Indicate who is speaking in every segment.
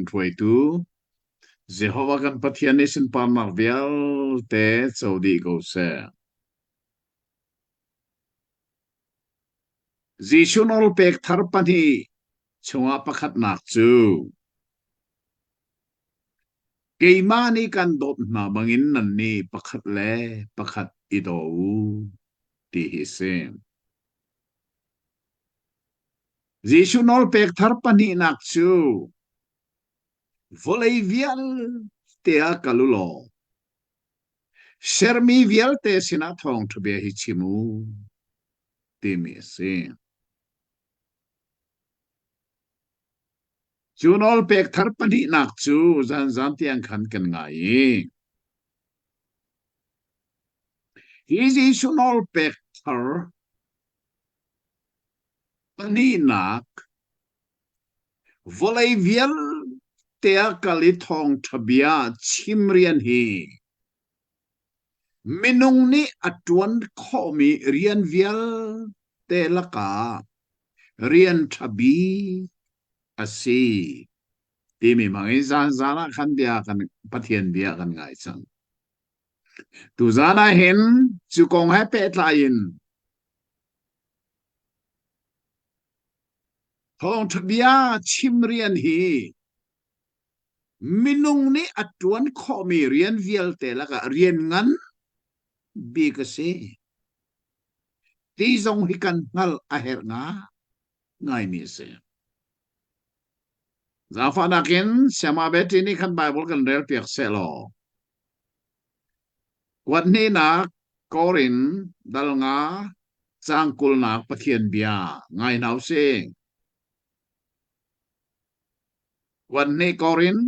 Speaker 1: thuai tu Jehovah kan pathian ni sin pan mak vial te chodi ko se Jesuh Nawlpek thar pani chunga pakhat nak chu keima ni kan dot na bangin nan ni pakhat le pakhat ido ti hi se Jesuh Nawlpek thar pani nak chu volei vial te a kalulo Shermi vial te sina thong thbe hi chimu ti mi se chu Nawlpek thar pani nak chu zan tiang khan kan ngai hi Jesuh Nawlpek thar pani nak volei vial te a kali thong thbia chimrian hi minung ni atuan khomi rian vial te laka rian thabi asi ti mi mangi zana khan dia kan pathian dia kan ngai chang tu zana hin chu kong hai pe tlain thong thbia chimrian hi minung ni atuan khomi rian vial te laka rian ngan bi ka se ti zong hi kan ngal a her nga ngai mi se Zafanakin siama beti ni kan Bible kan rel piak se lo Wat ni na korin dal nga changkul na pathian bia ngai nau se Wat ni korin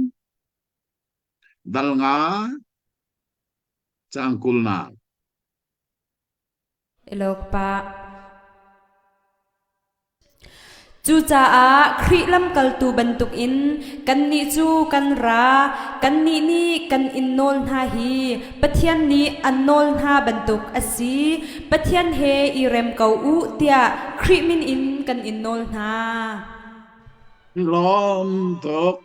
Speaker 1: dal nga changkul na
Speaker 2: Elok pa chu cha a khrilam kal tu bantuk in kan ni chu kan ra kan ni kan innol na hi pathian ni annol na bantuk asi pathian he irem kau u tia khrimin in kan innol na
Speaker 1: lom tok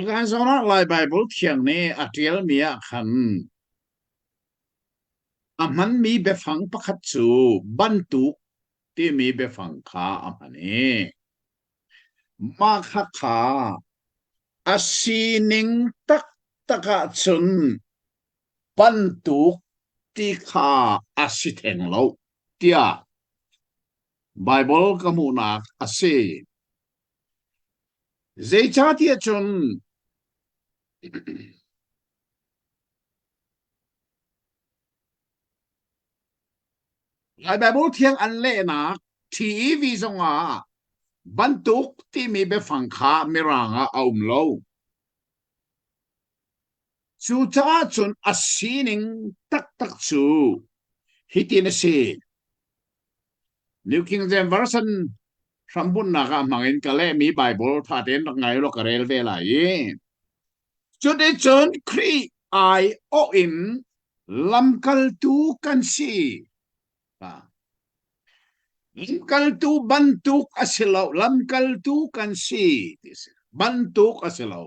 Speaker 1: kan zona lai Bible thiang ni atiel mia khan aman mi befang pakhat chu bantuk ti mi befang kha amani ma kha kha asining tak taka chun bantuk ti kha asitheng lo tia Bible kamuna ase zecha tia chun Lai Bible thiang an le na thi vi zonga bantuk ti mi befang kha miranga aum lo chu cha chun asining tak tak chu hitin se New King James Version Rambun naka mangin kale mi Bible paten ngai lo karel ve lai chu de chun kri ai o in lamkal tu kan si lamkal tu bantuk asilo lamkal tu kan si bantuk asilo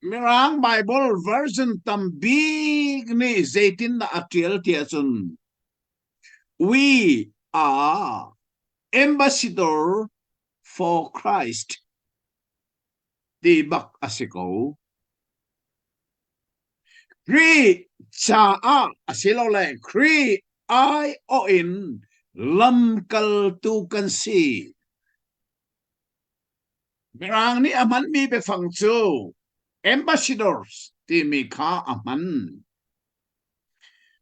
Speaker 1: Mirang Bible version tam big ni zaitin na atiel tiasun. We are ambassador for Christ. Di bak asiko. Kri cha a asilo le kri I o in lam kal tu kan si. Mirang ni aman mi befang chu. Ambassadors ti mi kha aman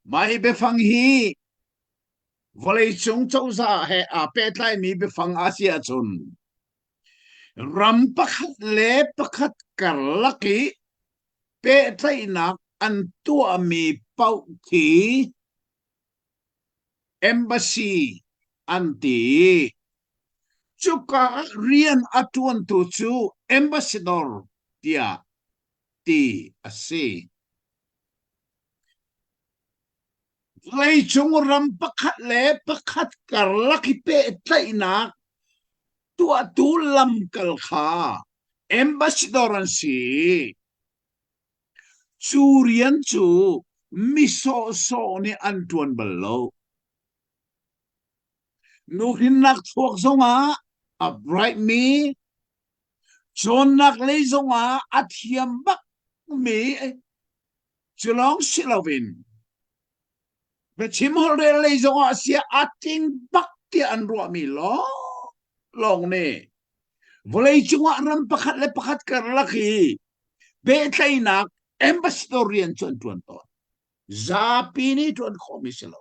Speaker 1: mai befang hi volei chung chau za he a pe tlai mi befang asia chun ram pakhat le pakhat kar laki pe tlai nak an tua mi pau thi embassy anti chuka rian atuan tu chu ambassador tia ti ase lấy chung ram pakhat le pakhat karlaki pe tainak tua tu lam kalkha ambassador an si churian chu miso so ni antuan balo nu hinak thuak zonga a bright me chon nak le zonga athiam bak me chulong silawin ve chim hol re le zonga sia ating bak ti an ro mi lo long ne volei chunga ram pakhat le pakhat kar laki be tainak ambassadorian chon tuan to zapini tuan komisilo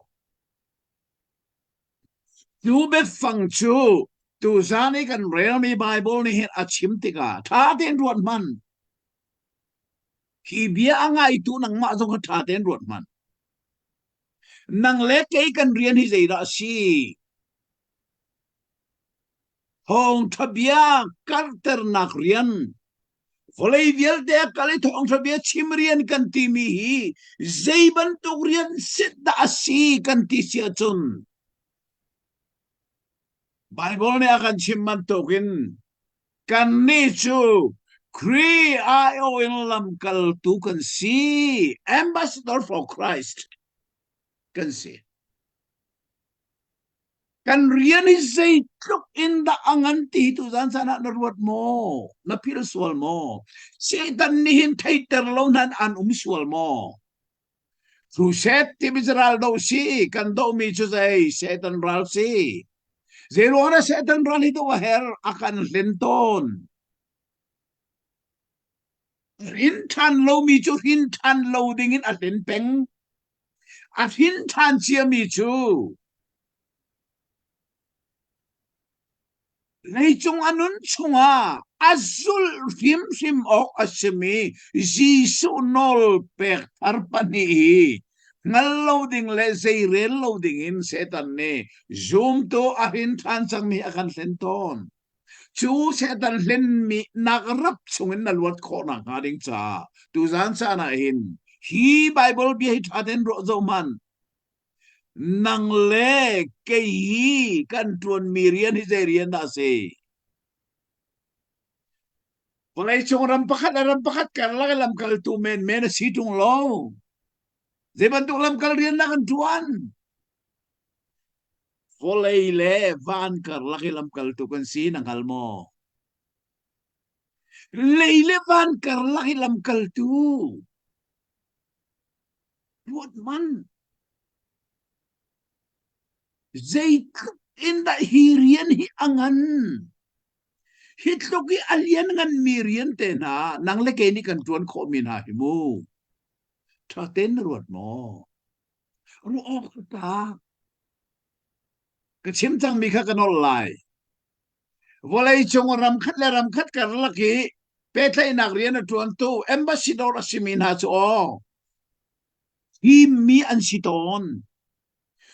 Speaker 1: tu be fang chu tu zani kan real mi bible ni hin achim tika tha ten ruat man hi bia anga itu nang ma zong tha ten ruat man nang le ke kan rian hi zai ra si hong thabia karter nak rian volei vial de kali thong thabia chimrian kan ti mi hi zeiban tu rian sit da asi kan ti sia chun bible ni akan chimman tokin kan ni chu kri ai o in lam kal tu kan si ambassador for Christ kan si kan rian hi say tluk in da angan ti tu zan sana na ruat mo na pilswal mo Satan ni hin taiter lo nan an umiswal mo Crusade ti Israel do si kan do mi chu say Satan ral si zero na Satan ral ito her akan linton Hintan lo mi chu hintan lo dingin at linpeng at hintan siya mi chu Nei chung anun chunga azul sim ok asimi Jesuh Nawlpek Thar pani ngal loading le say real loading in Satan ne zoom to ahin tan sang mi akan senton chu Satan len mi nagrap chungin nalwat ko na kading cha tu zan sa na hin hi Bible bi hit aten ro zo man nang le ke hi kan tuan mirian hi zerian da se Polai chung ram pakat kan la lam kal tu men si tung lo zeban tu lam kal rian na kan tuan Polai le van kar la lam kal tu kan si nang kal mo leile van kar la lam kal tu buat man Zait inda hirian hi angan hitloki alien ngan mirian te na nang le ke ni kan tuan ko min ha hi mu tha ten ruat mo ru ok ta ka chim chang mi kha kan lai volei chung ram khat kar laki pe thai nak rian tuan tu ambassador asimin ha cho hi mi an siton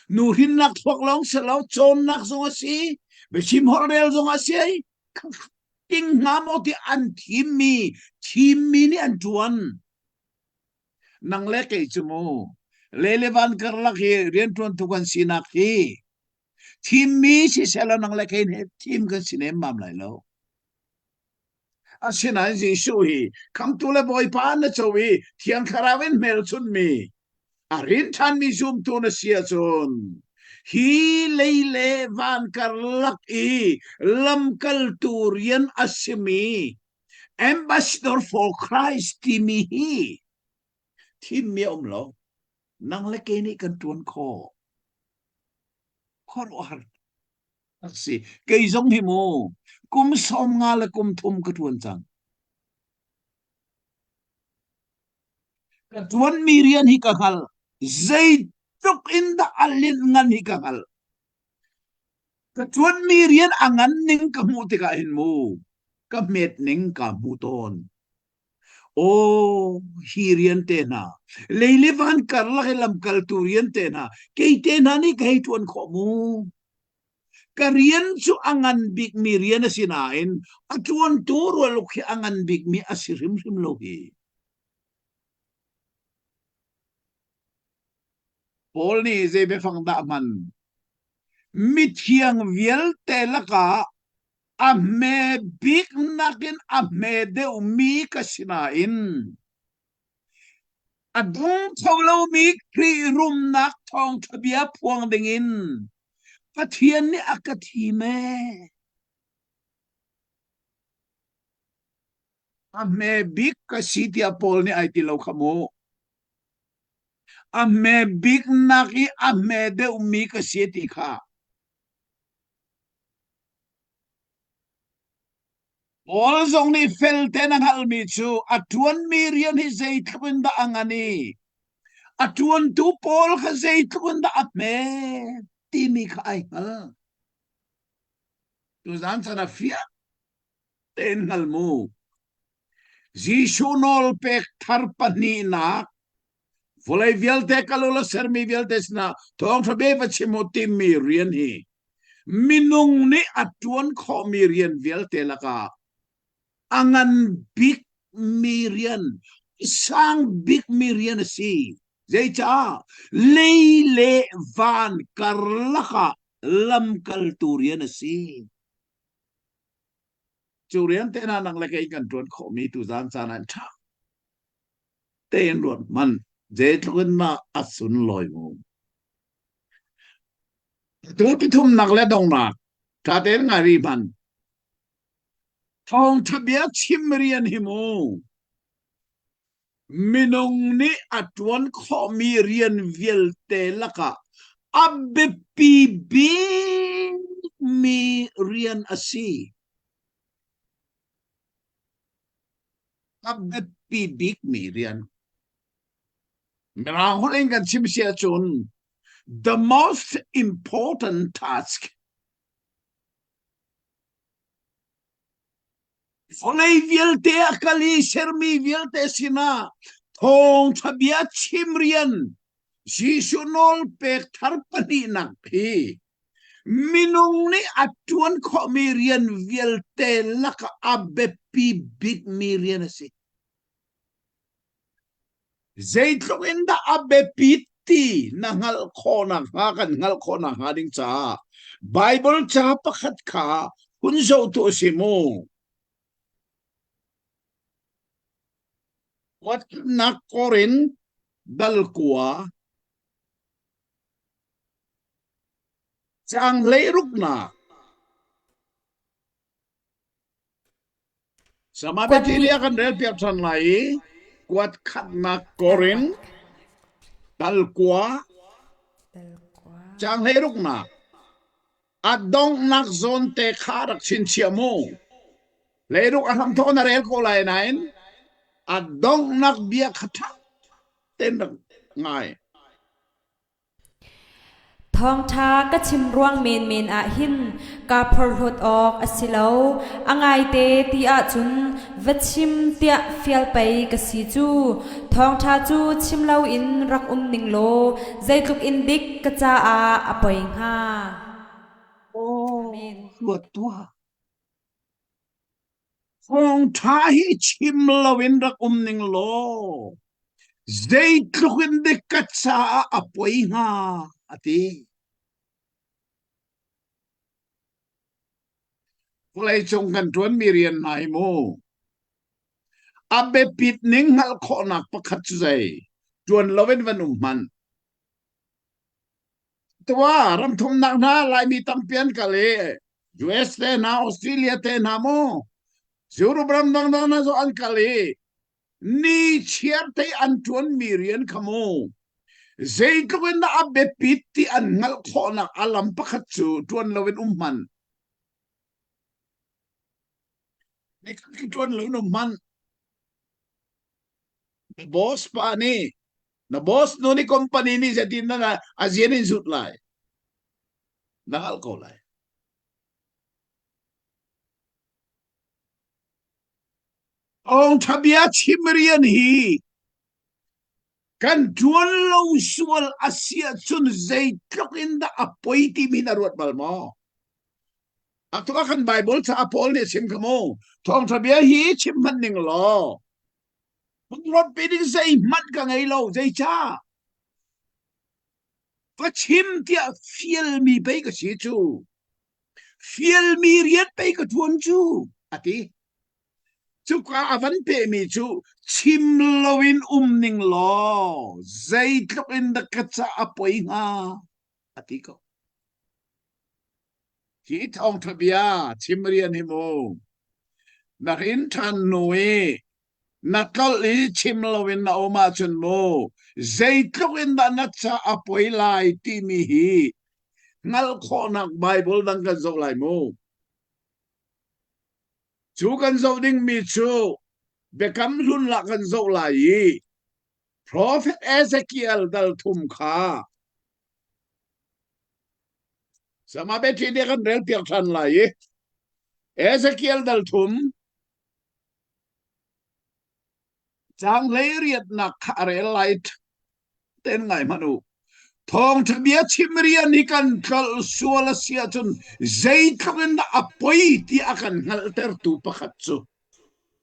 Speaker 1: nu hin nak thok long selo chon nak zong asi be chim horel zong asi ting ngamo ti an thimi ni an tuan nang le ke chumo lelevan karla ki rian tuan tukan sinak hi thimi si selo nang le ke ne thim kan sinem mam lai lo asina Jesuh hi kam tu le boy pa na chowi thiang kharawin mel chun mi arin than mi zoom tu na sia chun hi leile van karlak I lam kal turian asimi ambassador for Christ timi hi tim mi lo nang le ke ni kan tuan ko khor war aksi ke zong hi mo kum som nga la kum thum ka tuan chang ka tuan mirian hi ka hal zai tuk in da alin ngan hi ka hal ka tuan mirian angan ning ka mu ti ka hin mu ka met ning ka buton o hirian te na leile van karla lam kalturian te na ke te na ni kai tuan ko mu karian su angan big mirian sinain atuan turo lukhi angan big mi asirim rim lohi Paul ni ze be phang da man mi thiang vial te la ka a me big nakin a me de mi ka sina in adung thawlo mi kri rum nak thong thabia phuang ding in pathian ni akathi me a me big ka sitia Paul ni ai ti lo khamo a me big naki a me de mi ka siti kha Paul zong ni fel ten ang halmi chu atuan mi rian hi zei thapin da angani atuan tu Paul ka zei thapin da at me ti mi ka ai hal tu zan sana fia ten halmu Jesuh Nawlpek Thar pani na volay vielte kalula sermi vielte sna tong thabe va chimo tim mi rian hi minung ni atuan kho mi rian vielte laka angan big mirian sang big mirian si zai cha leile van karlaka lam kalturian si churian te na nang la kai kan tuan kho mi tu zan san an cha ten ruột man dễ thun ma asun loi mu tu pi thum nak le dong na ta ten ngari man thong thabia chim rian hi mu minung ni atuan kho mi rian viel te laka abbe pi bi mi rian asi abbe pi big mi rian Merang huling kan chim sia chun the most important task Folay vielte akali sermi vielte sina thong thabia chimrian Jesuh Nawlpek Thar pani nak hi minung ni atuan kho mirian vielte laka abbe pi big mirian si Zaitlong inda abbe piti nangal khona ha kan ngal khona ha ding cha Bible cha pakhat kha kun zo to simo wat na korin dal kwa chang leiruk na sama
Speaker 2: Quạt
Speaker 1: betilia
Speaker 2: hi
Speaker 1: kan rel piap san lai kwat khat na korin dal kwa chang leiruk na adong nak zon te kharak chin chiamo leiruk atam to na rel ko lai nain adong nak bia khatha ten ngai
Speaker 2: thong tha ka chim ruang men men a hin ka phor hot ok asilo angai te ti a chun vachim tia fial pai ka si chu thong tha chu chim lo in rak ning lo zaitluk in dik ka cha a apoing ha amen
Speaker 1: ruột tua phong tha hi chim lawin rak ning lo zai tlukin de katsa apoi nga ati Kulay chong kan tuan mirian nai mo abe pit ning ngal kho nak pakhat chu zai tuan lawin vanum man tua ram thum nak na lai mi tampian kale US te na Australia te na mo zuru bram dang dang na zo an kale ni chiar te an tuan mirian kamo zai tuan na abe pit ti an ngal kho nak alam pakhat chu tuan lawin man ni tuan lawin man boss pa ni na boss no ni company ni sa tin na ASEAN in zut lai na alko lai ong thabia chimrian hi kan tuan lo sual asia chun zai tlok in da apoiti minarut balmo akto kan Bible sa Paul ni sim kamo thong thabia hi chim man ning lo rot piding zai mat ka ngai lo zai cha và chim tia phiel mi bay cái gì chú phiel mi riết bay cái thuần chú à tí chú cả vẫn bề mi chú chim lowin ning lo dây lúc in the cắt apoi nga à tí có chỉ thong thập bia chim riêng hi mô na in than nuôi na tol li chim lowin na oma chun mo dây lúc in the na cha apoi lai ti mi hi ngal kho nak Bible dang kan zo lai mo chú kan zo ding mi chú bekam lun la kan zo lai yi prophet Ezekiel dal thum kha sama be ti de kan rel piak than lai yi Ezekiel dal thum chang lei riat na khare light ten ngai manu thong thabia chimria ni kan kal suala sia chun zai thakin na apoi ti akan ngal ter tu pakhat chu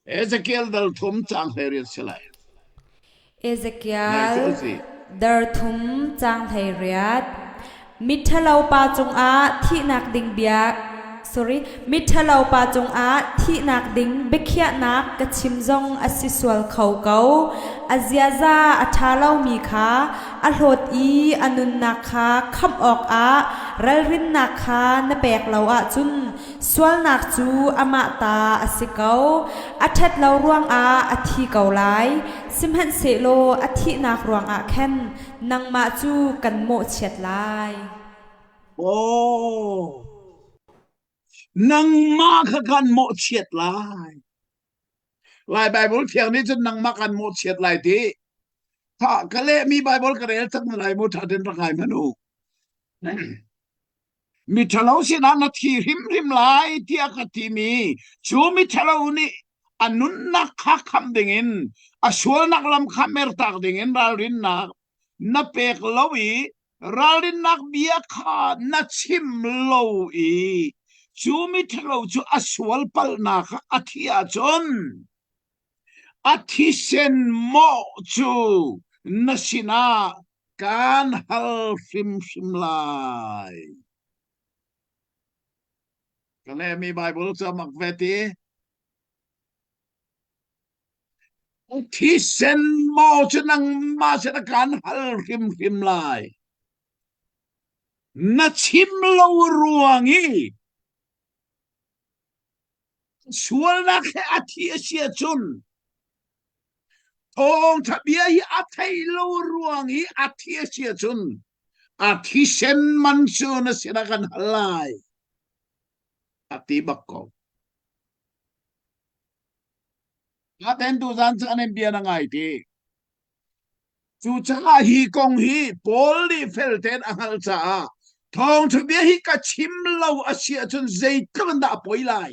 Speaker 1: Ezekiel dal thum chang lei riat selai ngai
Speaker 2: Ezekiel
Speaker 1: ko si
Speaker 2: dar thum chang thei riat mithalau pa chung a thi nak ding biak mithalau pa chung a thi nak ding bekhia nak ka chim zong asisual khau kau aziaza athalau mi kha a hlot i anun nak kha kham ok a ralrin nak kha na pek lo a chun swal nak chu ama ta asikau athat lo ruang a athi kau lai simhan se lo athi nak ruang a khen nang ma chu kan mo chet lai
Speaker 1: oh nang ma kha kan mo chet lai lai Bible thiang ni chun nang ma kan mo chet lai ti tha kale mi Bible ka rel tak lai mo tha den ra ngai manu mi thalo si na na thi rim lai ti ka ti mi chu mi thalo ni anun na kha kham dingin asol nak lam khamer tak dingin ral rin na pek lowi ral rin nak bia kha na chim lo i chu mi thalo chu asol pal na kha athia chon athi sen mo chu na sina kan hal sim lai kale mi Bible sa makveti thi sen mo chu nang ma se kan hal sim lai na chim lo ruangi sual na khe athi sia chun thong thabia hi athai lo ruangi athi sia chun athi sen man chu na sira kan halai ati bakko aten tu zan cha nem bia na ngai ti chu cha hi kong hi pol li fel ten angal cha thong thabia hi ka chim lo asia chun zai kan da poi lai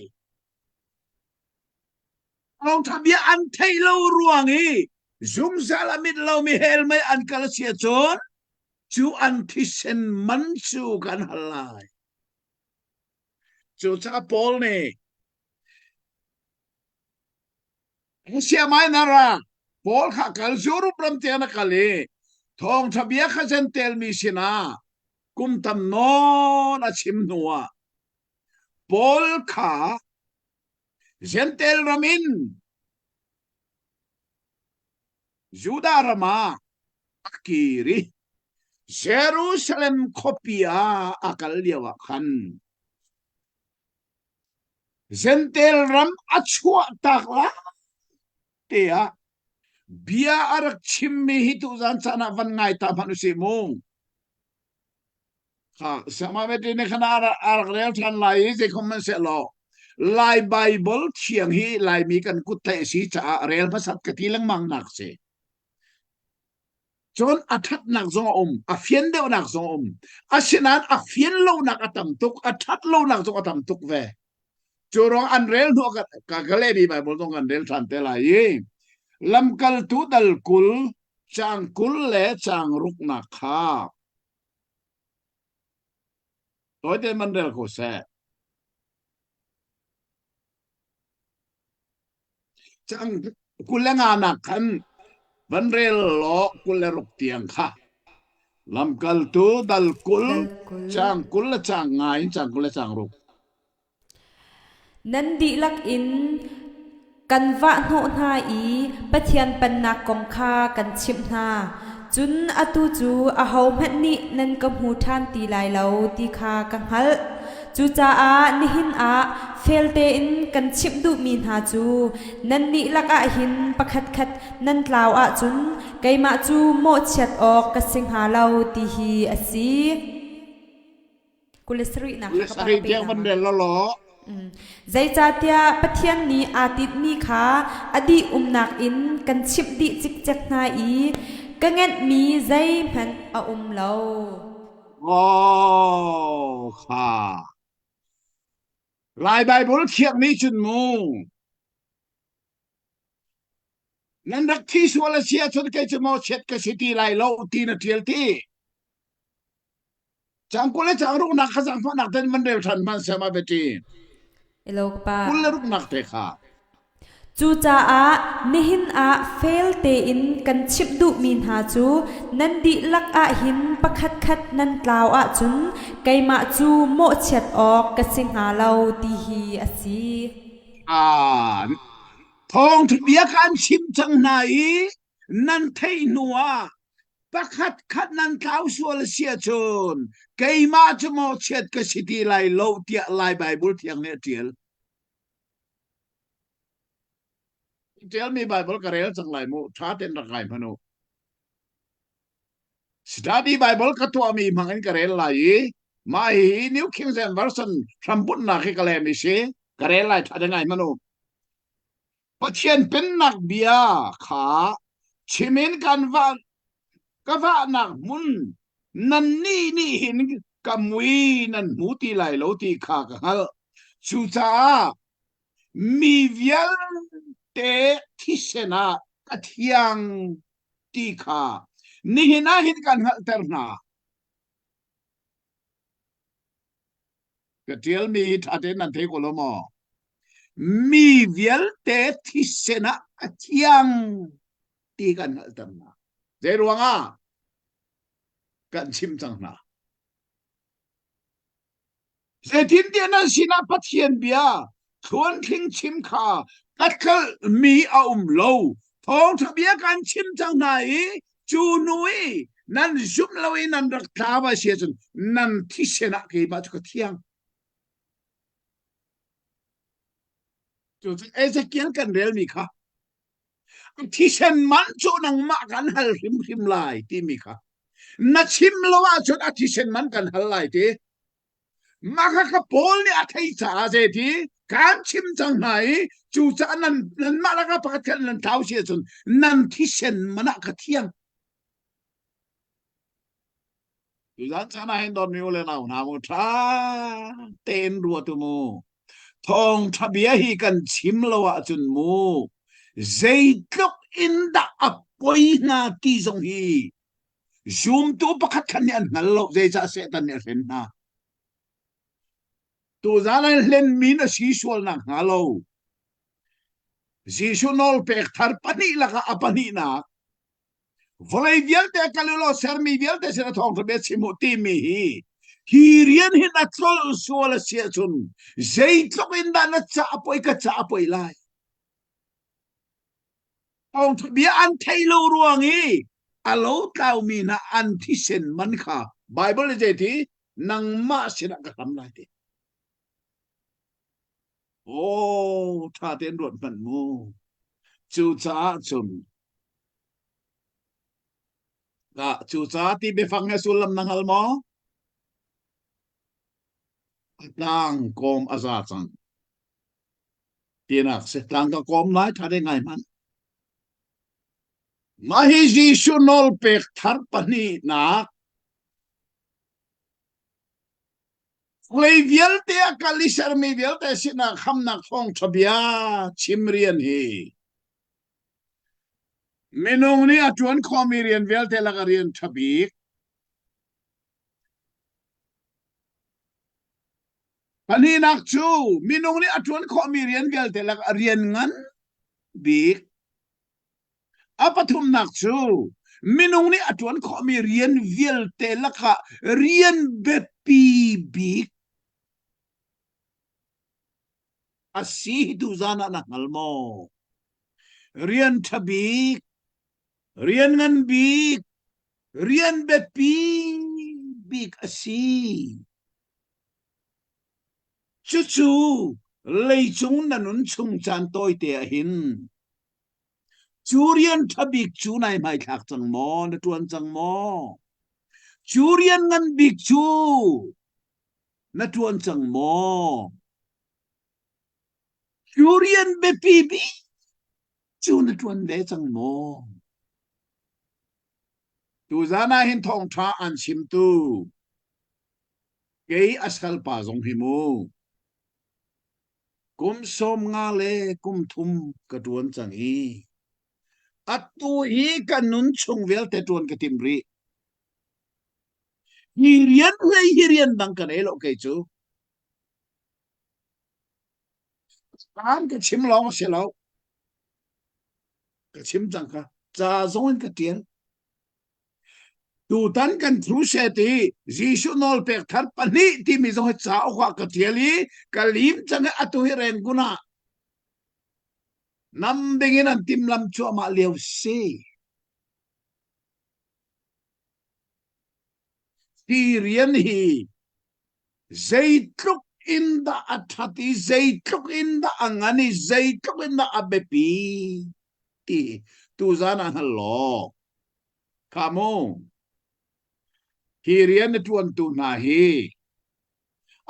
Speaker 1: thong thabia an thai lo ruangi zum salamit lo mi hel mai an kal sia chun chu an thi sen man chu kan halai chu cha pol ne sia mai nara pol kha kal zuru pram te na kale thong thabia kha zen tel mi sina kum tam no na chim nuwa pol kha zen tel ramin juda rama akiri Jerusalem kopia akal liawa khan zen tel ram achua takla tia bia arak chimmi hitu zan sana van ngai ta manusi mong ha sama me ne khana arak rel than lai je comment se lo lai Bible thiang hi lai mi kan kut te si cha rel pasat ka tilang mang nak se chon athat nak zong a fian de nak zong asinan a fian lo nak atam tuk athat lo nak zong atam tuk ve chorong an rel no ka gale bi Bible dong an rel than te lai lam kal tu dal kul chang kul le chang ruk na kha toy te man rel ko se chang kul le nga na khan van rel lo kul le ruk tiang kha lam kal tu dal kul
Speaker 2: dal kul
Speaker 1: chang kul la chang ngai chang kul la chang ruk
Speaker 2: nan di lak in kan va hno hna i pathian pan na kong kha kan chim hna chun atu chu a ho mhet ni nan ka mu than ti lai lo ti kha ka hal chu cha a ni hin a felte in kan chim du mi hna chu nan ni lak a hin pakhat khat nan tlaw a chun keima chu mo chat ok ka sing ha lo ti hi asi kulesri na kha pa
Speaker 1: sari
Speaker 2: pe
Speaker 1: tiang
Speaker 2: na
Speaker 1: man
Speaker 2: ma
Speaker 1: de lo
Speaker 2: zai cha tia pathian ni atit mi kha adi umnak in kan chip di chik chak na i ka nget mi zai man a lo
Speaker 1: oh kha lai bible thiak ni chun mu nan rak thi swala sia chun ke chmo chet ka city lai lo ti na thiel ti chang kul la chang ruk nak kha chang fa nak den man de than man sama beti
Speaker 2: elok pa
Speaker 1: kul la ruk nak te kha
Speaker 2: chu cha a nihin a fail te in kan chip du min ha chu nan di lak a hin pakhat khat nan tlaw a chun keima chu mo chet ok ka sing ha lo ti hi asi
Speaker 1: à thong thực bia kan chim chang nai nan thei nuwa pakhat khat nan tlau sual sia chun keima chmo chet ka city lai lo tia lai bible thiang ne tiel mi bible ka rel chang lai mu tha ten ra kai manu study bible ka to mi mangan ka rel lai mai new king james version thambut na ki ka le mi se ka rel lai tha ngai manu pathian pen nak bia kha chimin kan va ka va nak mun nan ni hin ka mui nan mu ti lai lo ti kha ka hal chu cha mi vial te thisena ka thiang ti kha ni hina hin kan hal terna ka tiel mi thate nan the ko lo mo mi vial te thisena ka thiang ti kan hal terna ze ruanga kan chim chang na ze tin dia na sina pathian bia thuan thing chim kha kat khal mi a lo thong tha bia kan chim chang nai chu nui nan zum lo in nan rak tha ba sia chun nan thi sena ke ba chu thiang chu Ezekiel kan rel mi kha thi sen man chu nang ma kan hal him lai ti mi kha na chim lo a chu a thi sen man kan hal lai ti maka ka pol ni athai cha je ti kan chim chang nai chu cha nan ma la ka pakat kan nan tau sia chun nan thi sen mana ka thiang tu zan cha na hen don mi le na na mo tha ten ru tu mo thong thabia hi kan chim lo wa chun mu zai tlok in da apoi na ti zong hi zoom tu pakat kan yan ngal lo zai cha se tan ne ren na tu zan len min a si sual na ngalo Jesuh Nawlpek Thar pani la ka apani na volay vial te kalilo sermi vial te sina thong to bet simu ti mi hi rian hin atrol suala sia chun zai tlok in da na cha apoi ka cha apoi lai thong to bia an thailo ruangi alo tau mi na an thi sen man kha bible je ti nang ma sina ka ham lai ti oh tha ten rot man mu chu cha chum ka chu cha ti be phang na sulam nang hal mo tang kom aza chang tinak se tang ka kom lai tha de ngai man mahi Jesuh Nawlpek Thar pani na lei vial te kalisar mi vial te sina kham nak phong thabia chimrian hi minung ni atuan khomirian vial te lagarian thabi pani nak chu minung ni atuan khomirian vial te lagarian ngan bi apathum nak chu minung ni atuan ko mi rian viel te laka rian bepi bik asi tu zana na halmo rian tabik rian ngan bik rian bepi bik asi chu lei chung na nun chung chan toi te hin churian thabik chu nai mai thak chang mo na tuan chang mo churian ngan bik chu na tuan chang mo churian bepi bi chu na tuan le chang mo tu zana hin thong tha an sim tu ke asal pa zong hi mu kum som nga le kum thum ka tuan chang hi atu hi kan nun chung vel te tuan ka timri hirian le hirian dang kan elo ke chu kan ka chim long se lo ka chim chang ka cha zong ka tiel tu tan kan Crusade Jesuh Nawlpek Thar pani ti mi zong cha okwa ka tieli kalim chang atu hi ren guna nam bengin an tim lam chu ma leo se hirian hi zaitluk in da athati zaitluk in da angani zaitluk in da abepi ti tu zana halo kamo hirian tuan tu na hi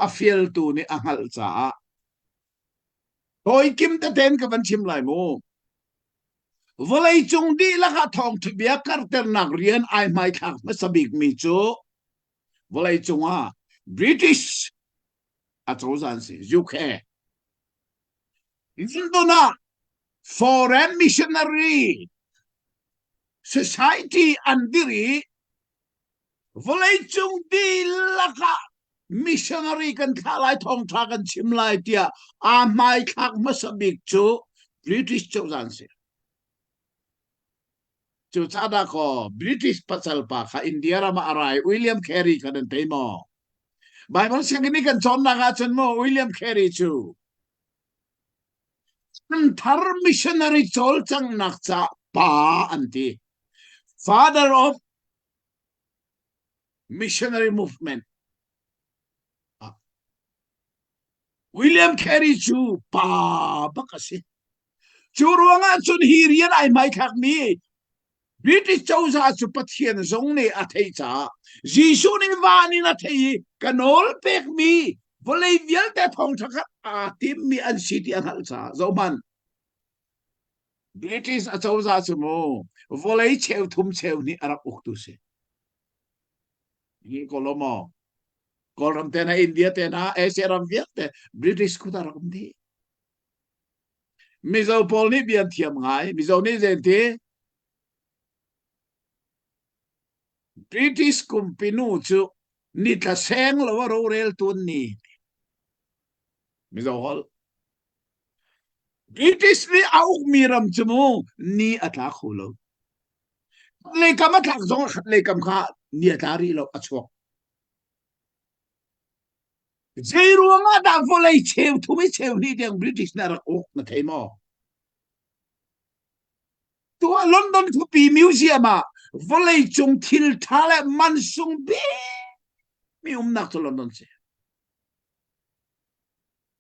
Speaker 1: afiel tu ni angal cha toy kim ta ten ka ban chim lai mo volai chung di la ka thong thbia kar ter nak rian ai mai thak ma sabik mi chu volai chunga British atozan si UK Indona foreign missionary society andiri volai chung di la ka missionary kan thalai thong tha kan chim lai tia a mai thak ma sabik chu British chozan si chu chada ko British pasal pa kha India rama arai William Carey kan te mo Bible sing ni kan chon na ga chen mo William Carey chu Thar missionary chol chang nak cha pa anti father of missionary movement William Carey chu pa bakasi chu ruanga chun hirian ai mai khak mi British chauza chu pathian zong ne a thei cha Jesuh ni wani na thei kanol pek mi volei vial te thong thaka a tim mi an city an hal cha zoman British a chauza chu mo volei cheu thum cheu ni ara uktu se ni kolomo kolram te na India te na Asia ram vial te British ku ta ram di mizo pol ni bian thiam ngai mizo ni zen te British kumpinu chu ni ta seng lo ro rel tun ni mizo hol British ni au miram chumo ni atla khulo le kam atlak zong khat le kam kha ni atari lo achok Jeruanga da volei cheu thumi cheu ni deng British na rak ok na theimo tu London thu pi museum a volei chung thil thale man sung bi mi nak to London se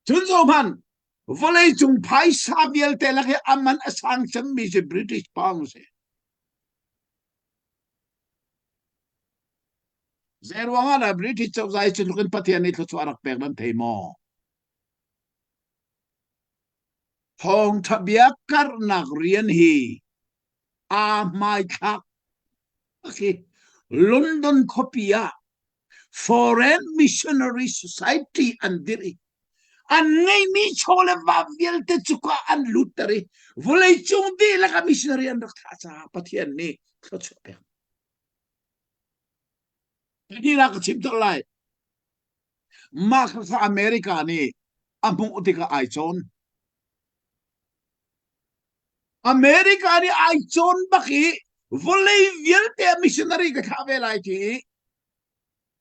Speaker 1: chun zo man volei chung phai sabiel te la ke aman asang cham mi se British pang se Jeruanga da British chau zai chun kin pathian ni thu arak pek nan theimo hong thabia kar nak rian hi a mai thak okay London kopia foreign missionary society andiri an ngai mi chole va vielte chuka an lutari volei chung di la ka missionary an rak tha pathian ni khochu pe ni la ka chim to lai ma kha America ni amung utika ai chon America ni ai chon baki volei vialte missionary ka thave lai ti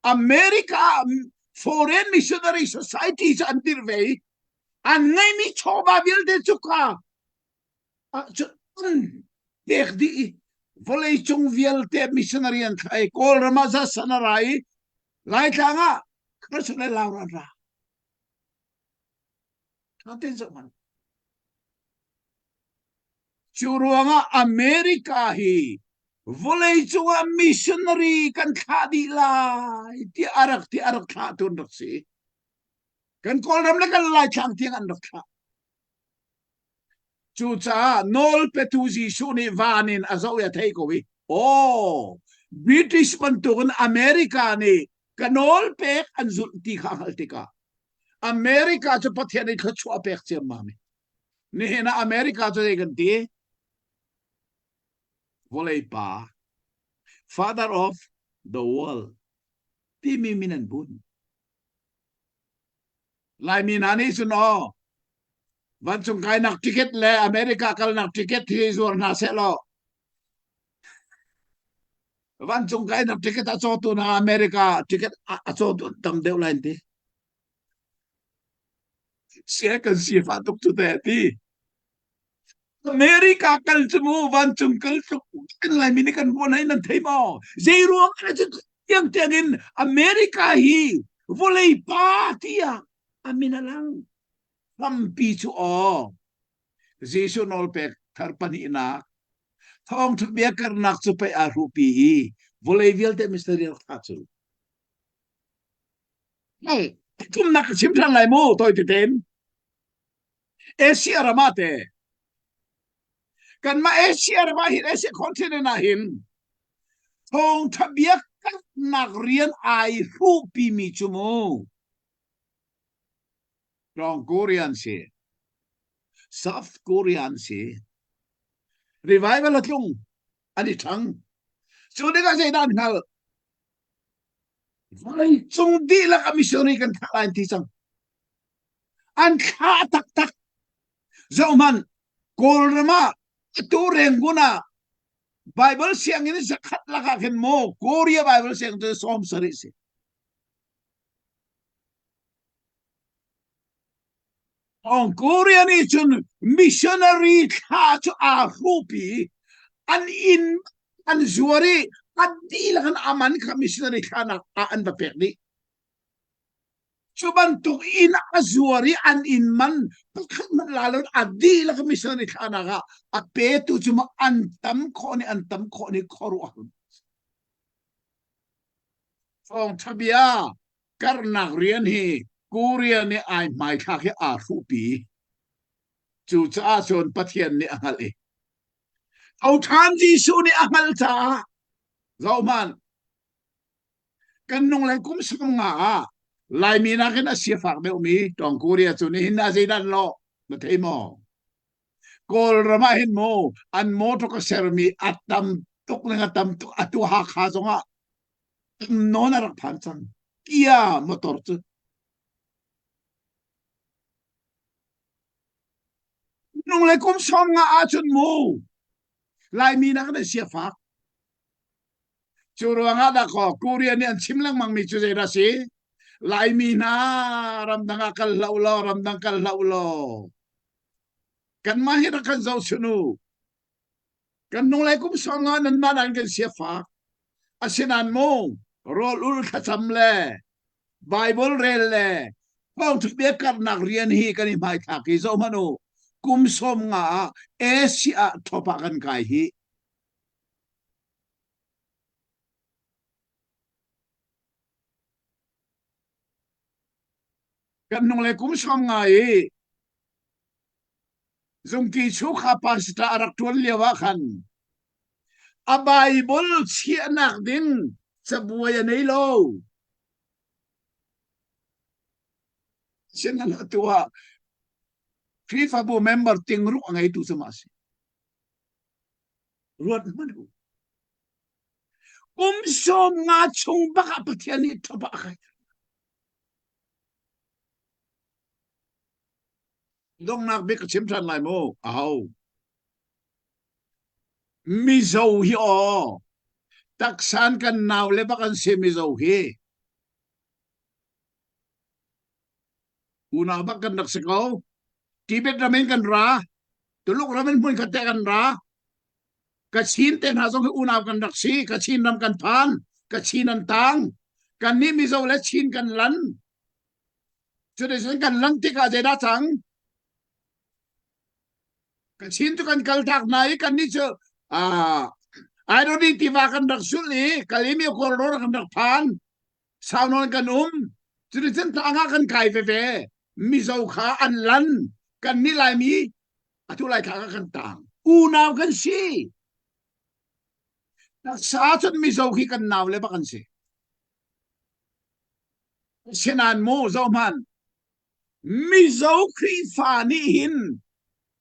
Speaker 1: America foreign missionary societies antir ve an ngai mi choba vialte chuka chu dek di volei chung vialte missionary an thai kol ramaza sanarai lai thanga krasule laura ra aten zaman churuanga America hi volei chunga missionary kan khadi la ti arak tha tun rak si kan kol ram la kan lai chang tiang an rak tha chu cha Nawlpek tu Jesuh ni vanin azo ya thei ko wi oh British man tun America ni kan Nawlpek an zul ti kha hal tika America chu pathian ni kha chua pek chem ma mi ni na America chu kan ti volei pa father of the world ti mi minan bun lai mi nani suno van chung kai nak ticket le America kal nak ticket thi zur na se lo van chung kai nak ticket a cho tu na America ticket a cho tu tam deu lain ti se kan si fa tuk tu te ti America kal chmu van chung kal tu kan lai mi ni kan bon hai nan thei mo zai ruang a chu yang tiangin America hi volei pa tia amina lang pi chu o Jesuh Nawlpek thar pani na thong thu bia kar nak chu pe a rupi volei vial te mystery tha chu hey tum nak chim than lai mo toi te ten Asia ramate kan ma Asia rama hin Asia continent na hin thong thu bia kar nak rian ai rupi mi chu mo Rong Korean se South Korean se revival at yung ani thang so de ka say dan hal vai chung di la ka missionary kan thalan ti sang an kha tak tak zauman kol rama tu renguna Bible siang ini zakat la ka ken mo Korea Bible siang tu som sari se on Korea ni chun missionary kha chu a rupi an in an zuari adi la kan aman ka missionary kana an ba pek ni Chuban tu in azuari an in man man lalon adi la ka missionary kana ga a pe tu chuma antam ko ni koru ahun Fong tabia karna rian hi Korea ni ai mai kha ke a rupi chu cha son pathian ni angal e au than ji su ni angal cha zauman kan nong lai kum sum nga lai mi na ken asia fak be mi tong Korea chu ni hin na sei dan lo na thei mo kol rama hin mo an mo to ka ser mi atam tok na atam tu atu ha kha zonga no na rak phan chang kia motor chu nong lai kum som nga a chun mo lai mi na ken asia fak chu ruanga da ko Korea ni an chim lang mang mi chu sei ra si lai mi na ram danga kal laulo ram dang kal laulo kan mahir kan zau sunu kan nong lai kum songa nan ma dan kan sia fa asinan mo rol ul khacham le Bible rel le pau thu be kar nak rian hi kan mai tha ki zo manu kum som nga Asia thopa kan kai hi kan nong lai kum som nga zung ki chu kha pasta arak tuan lewa khan a Bible chia nak din sa buhay nei lo siya na tuwa FIFA bu member tingru ang itu semasi ruat manu som nga chung baka patian ito ba kay dong nak bi ka chim than lai mo aw mi zo hi o taksan kan naw le ba kan se mi zo hi una ba kan dak se ko tibet ramen kan ra tuluk ramen pun ka te kan ra ka chin ten ha zo una kan dak si ka chin ram kan pan ka chin an tang kan ni mi zo le chin kan lan cho để sen kan lan ti ka je da chang ka chin tu kan kal tak nai kan ni cho à ai đâu đi tìm vào căn đặc xuất lý cái lý miêu cô đó là căn đặc phán sao nó căn cho nên chân ta ngã căn cài về mi dâu khá ăn lăn căn ní lại mi à thu lại khá căn tàng u nào căn si đặc xã chân mi dâu khi căn nào lấy bắt căn si xin ăn mô dâu man mi dâu khi phá ni hin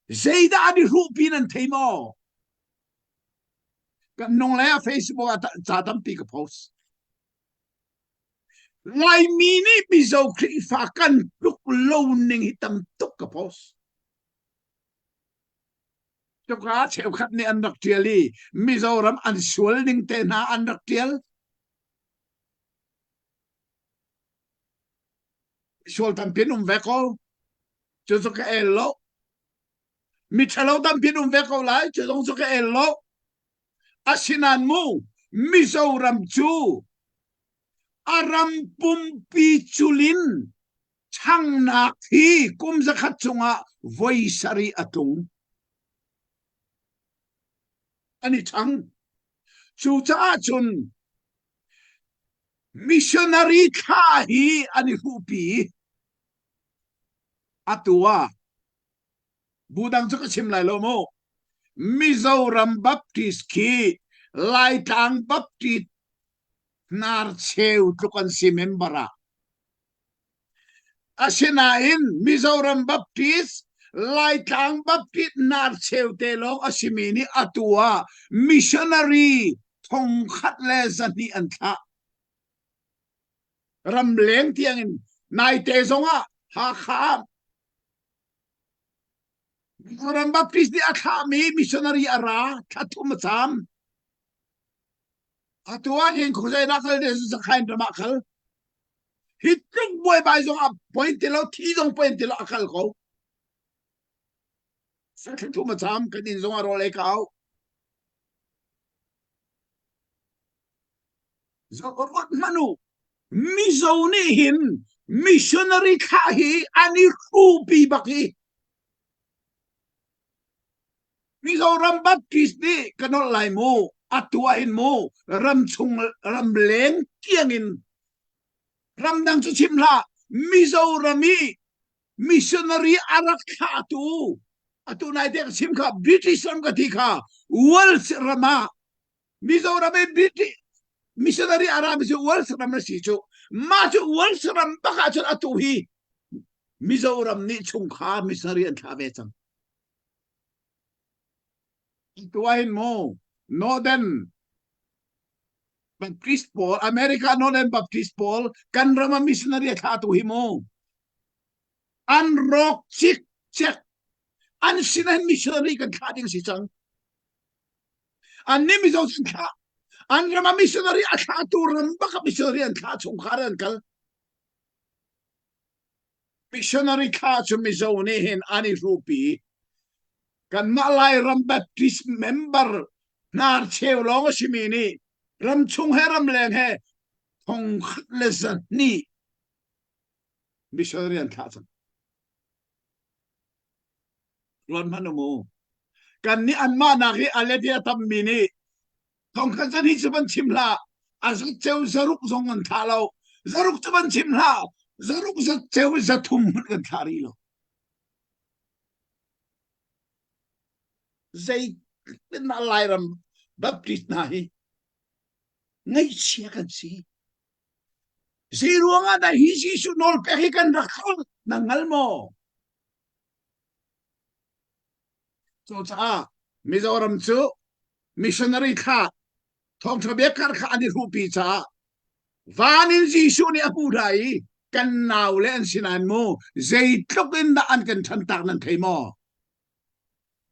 Speaker 1: dây đã đi hụ pin ăn thấy mò căn nông lấy Facebook à trả tâm pi cái post lai mi ni mi zo khri fa kan luk lo ning hitam tuk ka pos to ka cheu khat ni an dak tiali mi zo ram an sual ning te na an dak tial sual tam pin veko cho so ka elo mi chalo tam pin veko lai cho so ka elo asinan mu mi zo ram chu aram pumpi chulin chang nak hi kum zakhat chunga voi sari atung ani chang chu cha chun missionary kha hi ani hupi atua budang chu ka chim lai lo mo Mizoram Baptist ki lai tang Baptist nar cheu tukan si membara asinain Mizoram Baptist lai tang Baptist nar cheu te long asimini atua missionary thong khat le zani antha ram leng tiang in nai te zonga ha kham Mizoram Baptist di akhami missionary ara thatum cham atua hin khuzai nakal de zakhain ramakal hitung boy bai zong a point lo thi zong point lo akal ko sa thatum cham kadin zong a role kau zorot manu mizoni hin missionary khahi ani rupi baki Mizoram Baptist ni kanol lai mo atua in mo ram chung ram leng kiang in ram dang chu chim la Mizorami missionary arak kha tu atu nai te chim kha British ram ka thi kha world rama Mizorami British missionary arab se world ram na si chu ma chu world ram ba ka chu atu hi Mizoram ni chung kha missionary an tha ve chang tuahin mo Northern Baptist Paul America Northern Baptist Paul kan rama missionary kha tu hi mo an rock chik check an sinan missionary kan kha ding si chang an ni mi zo sin kha an rama missionary kha tu ram ba ka missionary an kha chung kha ran kal missionary kha chu mi zo ni hin ani rupi kan malai ram Baptist member nar cheu long simini ram chung he ram leng he thong lesan ni missionary an thasan lon manumu kan ni an ma na ki aletia tam mini thong khasan hi chuban chimla azuk cheu zaruk zong an thalo zaruk chuban chimla zaruk za cheu za thum kan thari lo dây bên mà lại làm Baptist này ngay chiaกันสิsi ruanga da hi si su Nawlpek kan rakal nangal mo so cha Mizoram chu missionary kha thong thabe kar kha ani rupi cha vanin ji su ni apu dai kan naw le an sinan mo zai tlokin da an kan than tak nan thei mo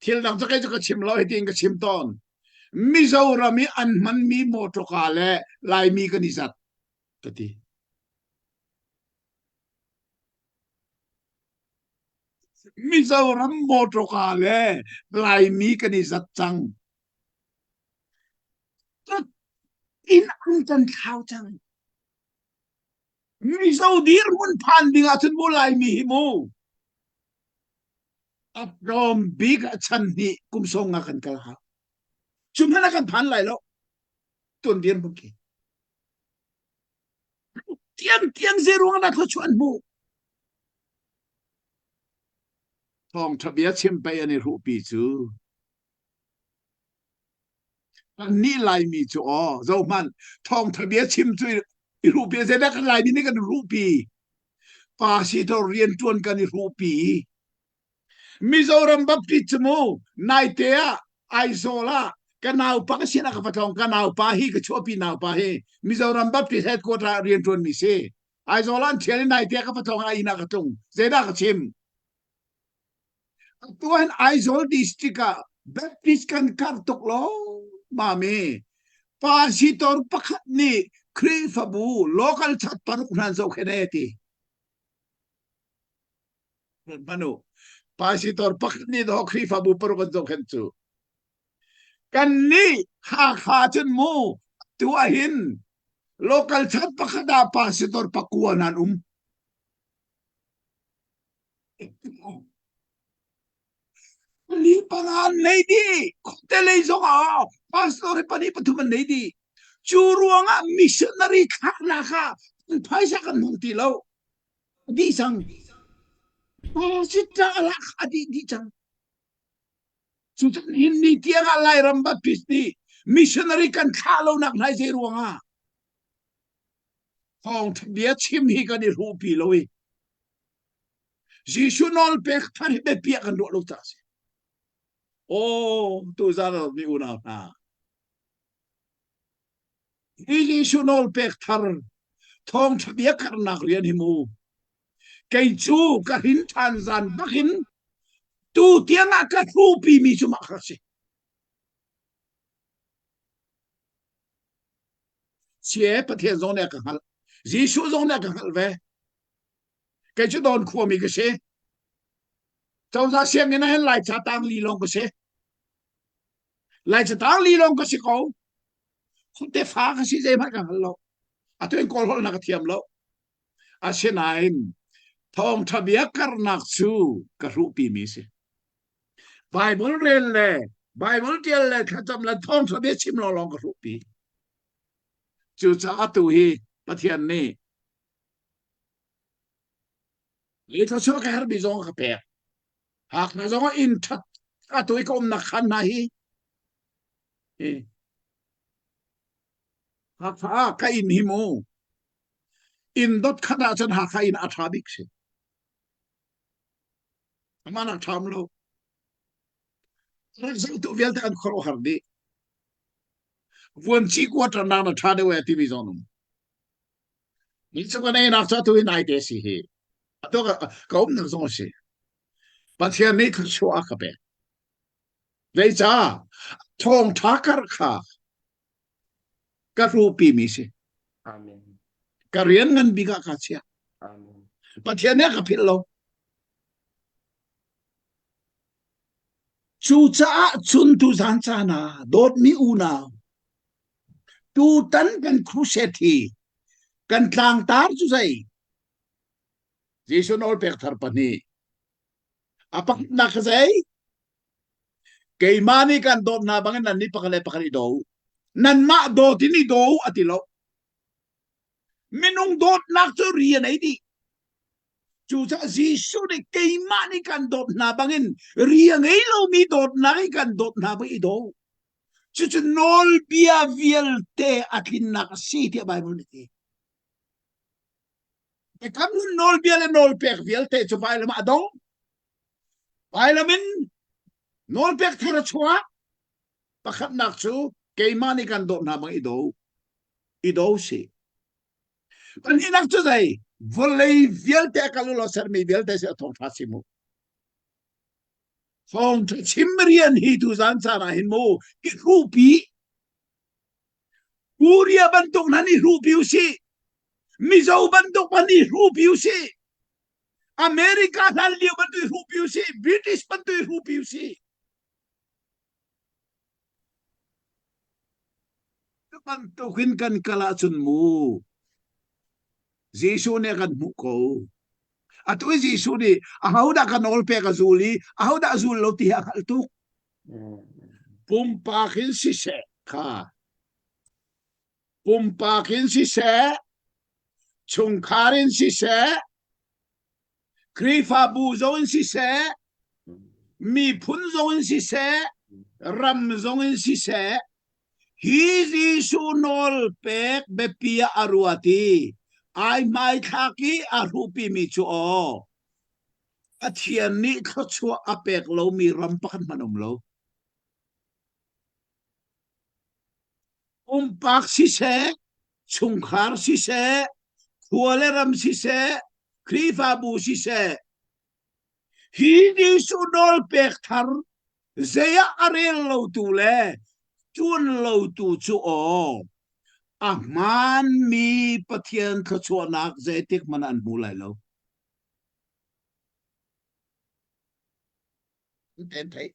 Speaker 1: thil dang chakai chu ka chim lo he ting ka chim ton Mizorami an man mi motokale lai mi kanizat kati Mizoram motokale lai mi kanizat chang in an kan khao chang Mizo dir mun pan ding atun mo lai mi mo aprom big chan ni kum song nga kan kal ha chumana kan pan lai lo tun dir mo ki tiang tiang zero nga ko chuan mo thong thabia chim pe ani ru pi chu ni lai mi chu o zo man thong thabia chim chu ru pi ze da kan lai ni kan ru pi pa si to rian tuan kan ru pi Mizoram baptist mo nai te a aizola kanau pa kasi na kapatong kanau pa hi ka chopi nau pa hi Mizoram baptist headquarter rian tuan mi se aizola tian nai te kapatong ai na katung zeda ka chim tuan aizol district baptist kan kartok lo mami pasitor pakhat ni kri fabu local chat paruk nan zo kheneti manu pasitor pakhat ni do kri fabu paruk zo khenchu kan ni ha kha chen mu tua hin local chat pakhada pasitor pakuanan ni pangan nei di tele zo ka pastor pani patuman nei di churuanga missionary khana kha phaisa kan mungti lo di sang sita ala adi di chang chutan hin ni tianga lai ramba pisti missionary kan khalo nak nai je ruanga hong thia chim hi kan ni rupi loi Jesuh Nawlpek Thar be pia kan lo ta se tu zara mi una na Jesuh Nawlpek Thar thong thia karnak rian himu kai chu ka hin than zan bakin tu tianga ka rupi mi chu ma khase chế bất thiện giống này cả hal Jesuh giống này cả hal về cái chỗ đòn khua mi cái xe trong ra xem cái này lại trả tăng li long cái xe lại trả tăng li long cái xe câu không thể phá cái xe dây mất cả hal lo à tôi còn hol nak thiam lo à xe này thong thabia karnak chu ka rupi mi se Bible ren le Bible tiel le khatam la thong thabia chim lo long ka rupi chu cha tu hi pathian ni le tho cho ka har bi zong ka pe hak na zong in that ka tu ko na khan na hi hak pha ka in hi mo in dot khana chan ha kha in athabik se mana tham lo result tu vel ta an khoro har di vun chi quarter na na thade we ti bi zonum ni chu ka nei na cha tu in ai de si hi to ka na zong se pathian ni ka chu a ka pe le cha thong tha kar kha ka rupi mi se
Speaker 3: Amen.
Speaker 1: ka rian ngan bi ka chia
Speaker 3: Amen.
Speaker 1: pathian ne ka phil lo chu cha chun tu zan cha na dot mi una tu tan kan crusade thi kan tlang tar chu sai Jesuh Nawlpek Thar pani apak na ka sai kay mani kan dot na bangin nan ni pakale pakali do nan ma do tini do atilo minung dot nak chu rian ai di chu cha Jesuh de kay mani kan dot na bangin riang ai lo mi dot na kan dot na ba i do chu chu nol bia viel te atlin nak si ti Bible ni e kam nol bia le nol pek viel te chu bai ma do bai la min nol pek thara chua pakhat nak chu kay mani kan dot na bang i do si kan inak chu dai volei viel te kalulo ser mi viel te se thong thasimu phong chim rian hi tu zan sana hin mo ki rupi Korea bentuk nani rupi usi Mizo bentuk nani rupi usi Amerika dan dia bentuk rupi usi British bentuk rupi usi bentukin kan kalacun mu Jesuh ne kan muko at ui Jesuh ni ahau da kan Nawlpek azuli ahau da azul lo tiha kaltuk pumpakin si se ka pumpakin si se chungkarin si se krifa bu zoin si se mi pun zoin si se ram zoin si se hi Jesuh Nawlpek bepia aruati ai mai thaki arupi mi chu o athian ni thachua apek lo mi rampakan manom lo umpak si se chungkhar si se khuale ram si se krifa bu si se hi Jesuh Nawlpek thar zeya arel lo tu le chun lo tu chu o man mi pathian thachua nak zetik manan bulai lo ten thấy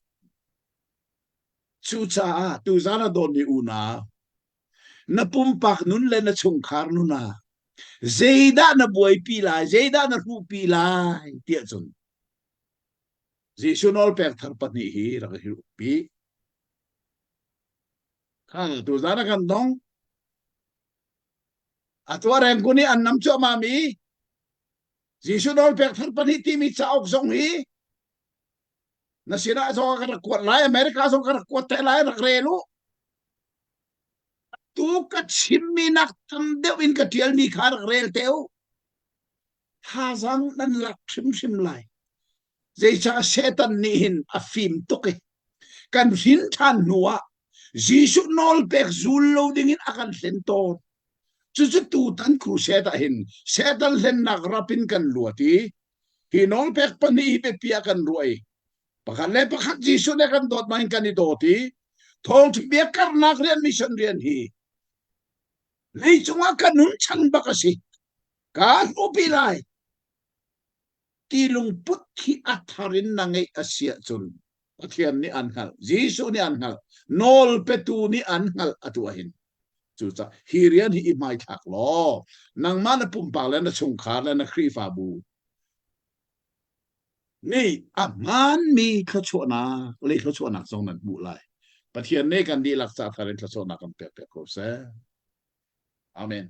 Speaker 1: chu cha tu zana don ni una na pumpak nun le na chungkhar nuna zeida na buai pi lai zeida na ru pi lai tia chun Jesuh Nawlpek thar pani hi ra hi pi kan tu zana kan dong atwa reng kuni annam chu mami Jesuh Nawlpek thar pani ti mi cha ok zong hi na sina so ka kwat lai America so ka kwat te lai rak relu tu ka chimmi nak tam deu in ka tiel mi khar rel teu hazang nan lak sim lai zai cha setan ni hin afim toke kan hin than nuwa Jesuh Nawlpek zul lo dingin akan senton chu tu tan crusade hin setan len nak rapin kan luati hi Nawlpek pani be pia kan ruai pakan le pakhat Jesuh ne kan dot main kan idoti thong bia kar nak rian mission rian hi lei chunga kanun chan bakasi ka upilai tilung put ki atharin nangai asia chun pathian ni anhal Jesuh ni anhal Nawlpetu ni anhal atuahin chu cha hirian hi mai thak lo nang mana pumpa le na chungkhar le na krifa bu ni aman mi thachona le thachona song nan bu lai pathian ne kan di laksa tharin thachona kan pe ko se amen